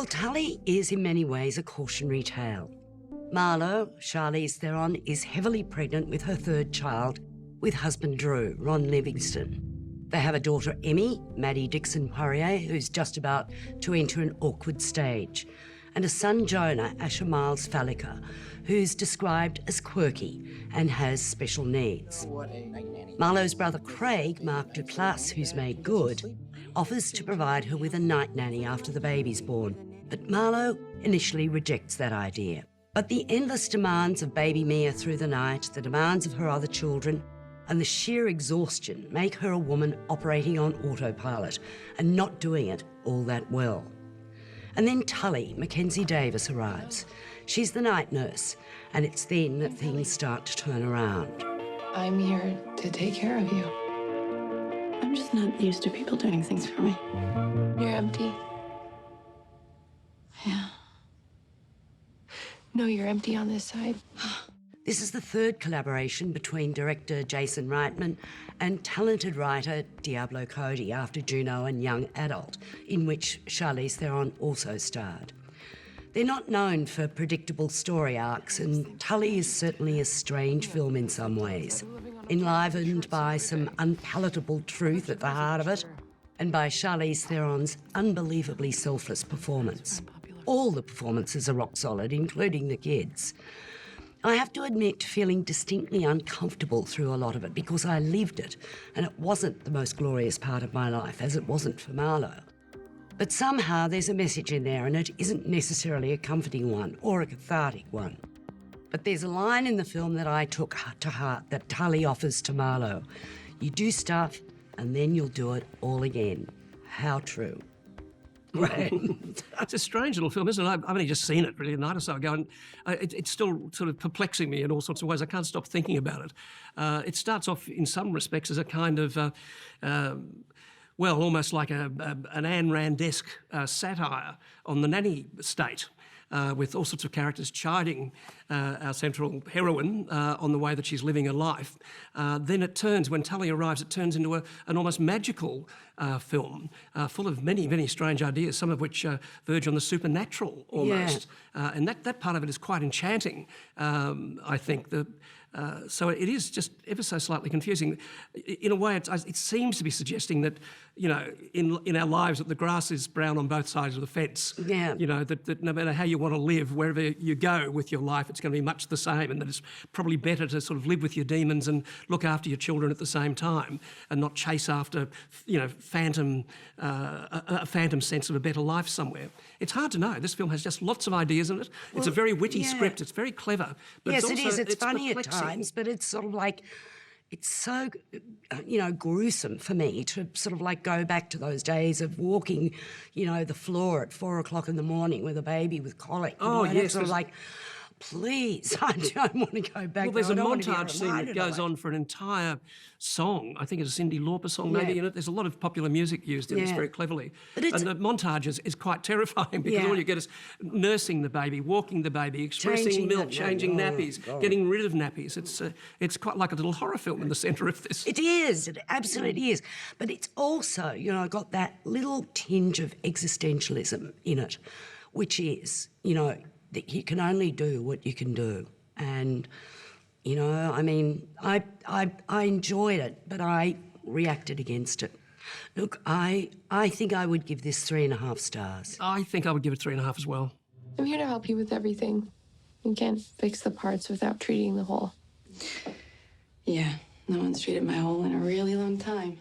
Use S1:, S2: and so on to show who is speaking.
S1: Tully is in many ways a cautionary tale. Marlo, Charlize Theron, is heavily pregnant with her third child with husband Drew, Ron Livingston. They have a daughter, Emmy, Maddie Dixon Poirier, who's just about to enter an awkward stage, and a son, Jonah, Asher Miles Phallica, who's described as quirky and has special needs. Marlo's brother, Craig, Mark Duplass, who's made good, offers to provide her with a night nanny after the baby's born, but Marlo initially rejects that idea. But the endless demands of baby Mia through the night, the demands of her other children, and the sheer exhaustion make her a woman operating on autopilot and not doing it all that well. And then Tully, Mackenzie Davis, arrives. She's the night nurse, and it's then that things start to turn around.
S2: I'm here to take care of you.
S3: I'm just not used to people doing things for me.
S2: You're empty.
S3: Yeah.
S2: No, you're empty on this side.
S1: This is the third collaboration between director Jason Reitman and talented writer Diablo Cody after Juno and Young Adult, in which Charlize Theron also starred. They're not known for predictable story arcs, and Tully is certainly a strange film in some ways, enlivened by some unpalatable truth at the heart of it, and by Charlize Theron's unbelievably selfless performance. All the performances are rock solid, including the kids. I have to admit to feeling distinctly uncomfortable through a lot of it because I lived it, and it wasn't the most glorious part of my life, as it wasn't for Marlo. But somehow there's a message in there, and it isn't necessarily a comforting one or a cathartic one. But there's a line in the film that I took to heart that Tully offers to Marlo. You do stuff, and then you'll do it all again. How true.
S4: It's a strange little film, isn't it? I've only just seen it really a night or so ago, and it's still sort of perplexing me in all sorts of ways. I can't stop thinking about it. It starts off in some respects as a kind of, well, almost like an Ayn Rand-esque satire on the nanny state. With all sorts of characters chiding our central heroine on the way that she's living her life. Then it turns, when Tully arrives, it turns into an almost magical film, full of many, many strange ideas, some of which verge on the supernatural almost. Yeah. And that part of it is quite enchanting, I think. So it is just ever so slightly confusing. In a way, it seems to be suggesting that, you know, in our lives, that the grass is brown on both sides of the fence.
S1: Yeah.
S4: You know, that no matter how you want to live, wherever you go with your life, it's going to be much the same, and that it's probably better to sort of live with your demons and look after your children at the same time, and not chase after, you know, a phantom sense of a better life somewhere. It's hard to know. This film has just lots of ideas in it. Well, it's a very witty script. It's very clever. But
S1: yes,
S4: it is.
S1: It's funny at times, but it's sort of like, it's so, you know, gruesome for me to sort of like go back to those days of walking, you know, the floor at 4 o'clock in the morning with a baby with colic.
S4: Oh,
S1: yes.
S4: It's
S1: sort of like, please, I don't want to go back.
S4: Well, there's a montage scene that goes on for an entire song. I think it's a Cyndi Lauper song, maybe, in it. There's a lot of popular music used in this very cleverly. And the montage is quite terrifying because all you get is nursing the baby, walking the baby, expressing milk, changing nappies, getting rid of nappies. It's quite like a little horror film in the centre of this.
S1: It is. It absolutely is. But it's also, you know, got that little tinge of existentialism in it, which is, you know, that you can only do what you can do. And, you know, I mean, I enjoyed it, but I reacted against it. Look, I think I would give this 3.5 stars.
S4: I think I would give it 3.5 as well.
S2: I'm here to help you with everything. You can't fix the parts without treating the whole.
S3: Yeah, no one's treated my hole in a really long time.